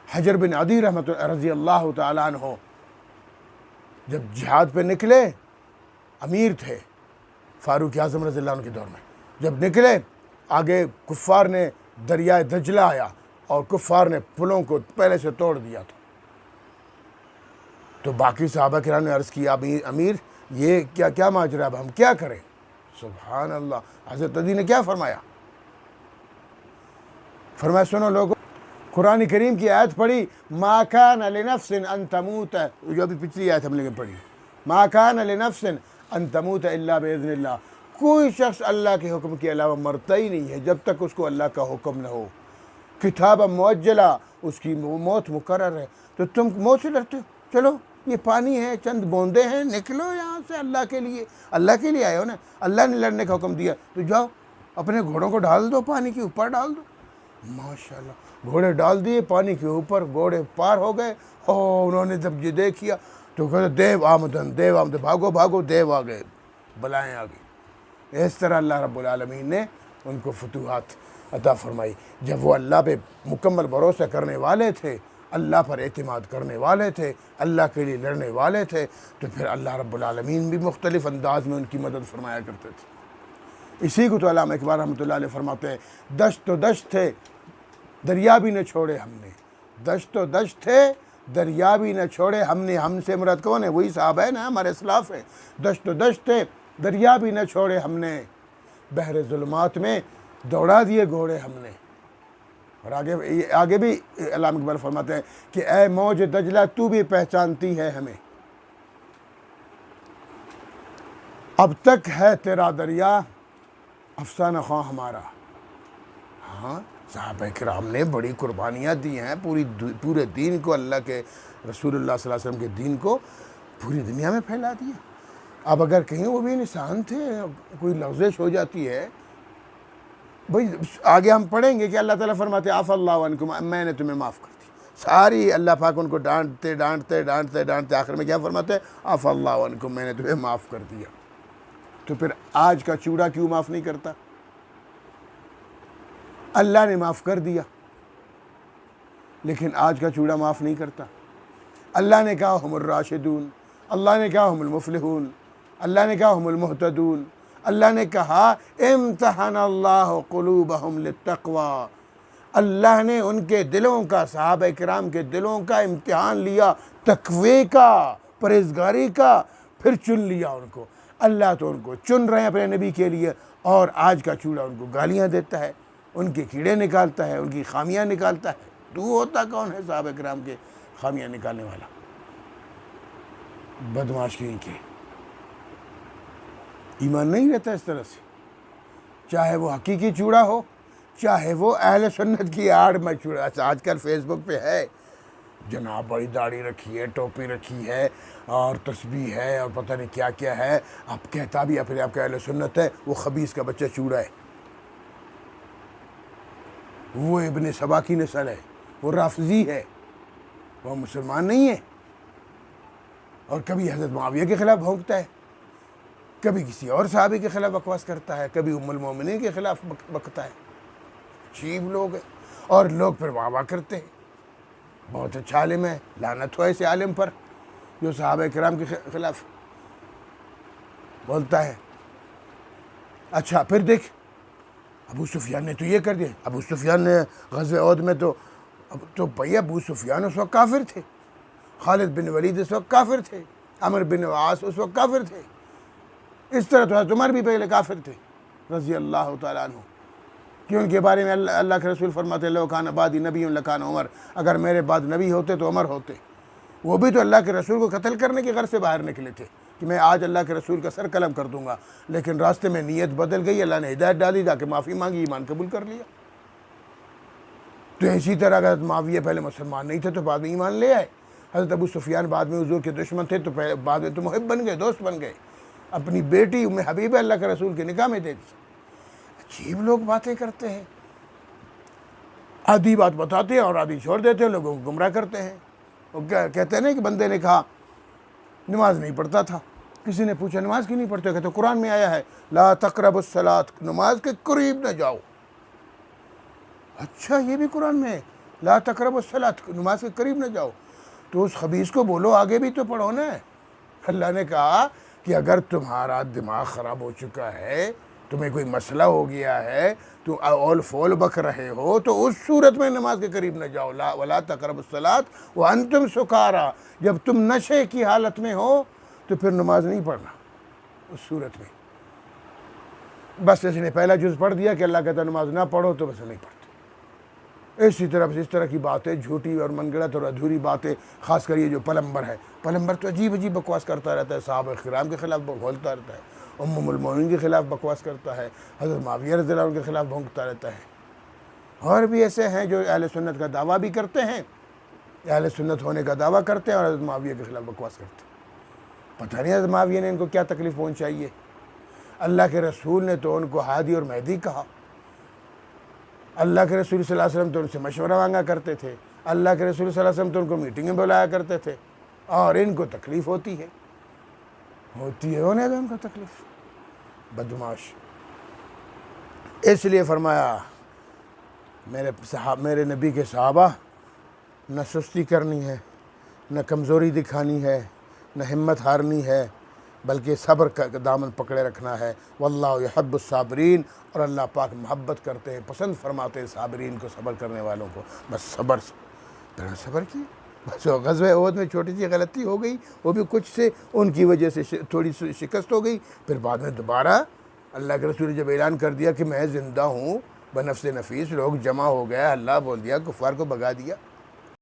حجر بن عدی رحمۃ رضی اللہ تعالیٰ عنہ جب جہاد پہ نکلے، امیر تھے فاروق اعظم رضی اللہ عنہ کے دور میں، جب نکلے آگے کفار نے دریائے دجلہ آیا اور کفار نے پلوں کو پہلے سے توڑ دیا تھا، تو باقی صحابہ کرام نے عرض کیا امیر یہ کیا ماجرا، اب ہم کیا کریں؟ سبحان اللہ، حضرت علی نے کیا فرمایا؟ فرمایا سنو لوگوں، قرآن کریم کی آیت پڑھی، ما کان لنفس ان تموت، جو ابھی پچھلی آیت ہم نے پڑھی، ما کان لنفس ان تموت الا باذن اللہ، کوئی شخص اللہ کے حکم کے علاوہ مرتا ہی نہیں ہے جب تک اس کو اللہ کا حکم نہ ہو، کتاب موجلہ، اس کی موت مقرر ہے، تو تم موت سے ڈرتے ہو؟ چلو یہ پانی ہے، چند بوندے ہیں، نکلو یہاں سے، اللہ کے لیے آئے ہو نا، اللہ نے لڑنے کا حکم دیا، تو جاؤ اپنے گھوڑوں کو ڈال دو، پانی کے اوپر ڈال دو۔ ماشاءاللہ گھوڑے ڈال دیے پانی کے اوپر، گھوڑے پار ہو گئے، اور انہوں نے جب یہ دیکھ کیا تو کہتے دیو آمدن، بھاگو بھاگو، دیو آ گئے، بلائیں آ گئی۔ اس طرح اللہ رب العالمین نے ان کو فتوحات عطا فرمائی۔ جب وہ اللہ پہ مکمل بھروسہ کرنے والے تھے، اللہ پر اعتماد کرنے والے تھے، اللہ کے لیے لڑنے والے تھے، تو پھر اللہ رب العالمین بھی مختلف انداز میں ان کی مدد فرمایا کرتے تھے۔ اسی کو تو علامہ اقبال رحمۃ اللہ علیہ فرماتے ہیں، دشت و دشت تھے دریا بھی نہ چھوڑے ہم نے، دشت و دشت تھے دریا بھی نہ چھوڑے ہم نے، ہم سے مراد کون ہے؟ وہی صحابہ ہے نا، ہمارے اسلاف ہیں۔ دشت و دشت تھے دریا بھی نہ چھوڑے ہم نے، بحر ظلمات میں دوڑا دیے گھوڑے ہم نے۔ اور آگے بھی علامہ اقبال فرماتے ہیں کہ اے موج دجلہ تو بھی پہچانتی ہے ہمیں، اب تک ہے تیرا دریا افسانہ خواں ہمارا۔ ہاں، صحابہ کرام نے بڑی قربانیاں دی ہیں پورے دین کو، اللہ کے رسول اللہ صلی اللہ علیہ وسلم کے دین کو پوری دنیا میں پھیلا دیا۔ اب اگر کہیں وہ بھی انسان تھے، کوئی لغزش ہو جاتی ہے، بھئی آگے ہم پڑھیں گے کہ اللہ تعالیٰ فرماتے عفا اللہ عنکم، میں نے تمہیں معاف کر دی۔ ساری اللہ پاک ان کو ڈانٹتے آخر میں کیا فرماتے ہیں؟ عفا اللہ عنکم، میں نے تمہیں معاف کر دیا۔ تو پھر آج کا چوڑا کیوں معاف نہیں کرتا؟ اللہ نے معاف کر دیا لیکن آج کا چوڑا معاف نہیں کرتا۔ اللہ نے کہا ہم الراشدون، اللہ نے کہا ہم المفلحون، اللہ نے کہا ہم المہتدون، اللہ نے کہا امتحن اللہ قلوبہم للتقوی، اللہ نے ان کے دلوں کا، صحابہ کرام کے دلوں کا امتحان لیا، تقوی کا، پرہیزگاری کا، پھر چن لیا ان کو۔ اللہ تو ان کو چن رہے ہیں اپنے نبی کے لیے، اور آج کا چوڑا ان کو گالیاں دیتا ہے، ان کے کیڑے نکالتا ہے، ان کی خامیاں نکالتا ہے۔ تو ہوتا کون ہے صحابہ کرام کے خامیاں نکالنے والا؟ بدمعاش ان کے ایمان نہیں رہتا اس طرح سے، چاہے وہ حقیقی چوڑا ہو، چاہے وہ اہل سنت کی آڑ میں چوڑا۔ آج کل فیس بک پہ ہے جناب، بڑی داڑھی رکھی ہے، ٹوپی رکھی ہے، اور تسبیح ہے، اور پتہ نہیں کیا کیا ہے، اب کہتا بھی اپنے آپ کا اہل سنت ہے، وہ خبیث کا بچہ چوڑا ہے، وہ ابن سبا کی نسل ہے، وہ رافضی ہے، وہ مسلمان نہیں ہے۔ اور کبھی حضرت معاویہ کے خلاف بھونکتا ہے، کبھی کسی اور صحابی کے خلاف بکواس کرتا ہے، کبھی ام المومنین کے خلاف بکتا ہے۔ عجیب لوگ ہیں، اور لوگ پھر واہ واہ کرتے ہیں، بہت اچھا عالم ہے، لعنت ہو ایسے عالم پر جو صحابہ کرام کے خلاف بولتا ہے۔ اچھا پھر دیکھ ابو سفیان نے تو یہ کر دیا، ابو سفیان نے غزوہ احد میں تو بھئی ابو سفیان اس وقت کافر تھے، خالد بن ولید اس وقت کافر تھے، عمر بن عاص اس وقت کافر تھے، اس طرح تو حضرت عمر بھی پہلے کافر تھے رضی اللہ تعالیٰ عنہ، کہ ان کے بارے میں اللہ کے رسول فرماتے لو کان بعدی نبی لکان عمر، اگر میرے بعد نبی ہوتے تو عمر ہوتے۔ وہ بھی تو اللہ کے رسول کو قتل کرنے کے غرض سے باہر نکلے تھے کہ میں آج اللہ کے رسول کا سر قلم کر دوں گا، لیکن راستے میں نیت بدل گئی، اللہ نے ہدایت ڈالی، جا کے معافی مانگی، ایمان قبول کر لیا۔ تو اسی طرح اگر معاویہ پہلے مسلمان نہیں تھے تو بعد میں ایمان لے آئے، حضرت ابو سفیان بعد میں حضور کے دشمن تھے تو بعد میں تو محب بن گئے، دوست بن گئے، اپنی بیٹی ام حبیبہ اللہ کے رسول کے نکاح میں دے دی۔ عجیب لوگ باتیں کرتے ہیں، آدھی بات بتاتے ہیں اور آدھی چھوڑ دیتے ہیں، لوگوں کو گمراہ کرتے ہیں۔ وہ کہتے ہیں نا کہ بندے نے کہا نماز نہیں پڑھتا تھا، کسی نے پوچھا نماز کیوں نہیں پڑھتے؟ کہتے قرآن میں آیا ہے لا تقربوا الصلاۃ، نماز کے قریب نہ جاؤ۔ اچھا یہ بھی قرآن میں ہے؟ لا تقربوا الصلاۃ، نماز کے قریب نہ جاؤ. تو اس خبیث کو بولو آگے بھی تو پڑھو نا. اللہ نے کہا کہ اگر تمہارا دماغ خراب ہو چکا ہے، تمہیں کوئی مسئلہ ہو گیا ہے، تو اول فول بک رہے ہو، تو اس صورت میں نماز کے قریب نہ جاؤ. لا ولا تقربوا الصلاۃ وانتم سکارا، جب تم نشے کی حالت میں ہو تو پھر نماز نہیں پڑھنا اس صورت میں. بس اس نے پہلا جز پڑھ دیا کہ اللہ کہتا نماز نہ پڑھو، تو بس نہیں پڑھتے. اسی طرح اس طرح کی باتیں جھوٹی اور من گڑت اور ادھوری باتیں، خاص کر یہ جو پلمبر ہے، پلمبر تو عجیب عجیب بکواس کرتا رہتا ہے، صحابہ کرام کے خلاف بولتا رہتا ہے، ام المومنین کے خلاف بکواس کرتا ہے، حضرت معاویہ رضی اللہ عنہ کے خلاف بھونکتا رہتا ہے. اور بھی ایسے ہیں جو اہل سنت کا دعویٰ بھی کرتے ہیں، اہل سنت ہونے کا دعویٰ کرتے ہیں اور حضرت معاویہ کے خلاف بکواس کرتے ہیں. پتہ نہیں حضرت معاویہ نے ان کو کیا تکلیف پہنچائی ہے. اللہ کے رسول نے تو ان کو ہادی اور مہدی کہا. اللہ کے رسول صلی اللہ علیہ وسلم تو ان سے مشورہ مانگا کرتے تھے. اللہ کے رسول صلی اللہ علیہ وسلم تو ان کو میٹنگ میں بلایا کرتے تھے. اور ان کو تکلیف ہوتی ہے ہونے دو ان کو تکلیف. بدماش. اس لیے فرمایا میرے نبی کے صحابہ، نہ سستی کرنی ہے، نہ کمزوری دکھانی ہے، نہ ہمت ہارنی ہے، بلکہ صبر کا دامن پکڑے رکھنا ہے. واللہ یحب الصابرین، اور اللہ پاک محبت کرتے ہیں، پسند فرماتے ہیں صابرین کو، صبر کرنے والوں کو. بس صبر کی. بس غزوہ احد میں چھوٹی سی غلطی ہو گئی، وہ بھی کچھ سے ان کی وجہ سے تھوڑی سی شکست ہو گئی. پھر بعد میں دوبارہ اللہ کے رسول نے جب اعلان کر دیا کہ میں زندہ ہوں بنفس نفیس، لوگ جمع ہو گیا، اللہ بول دیا، کفار کو بھگا دیا.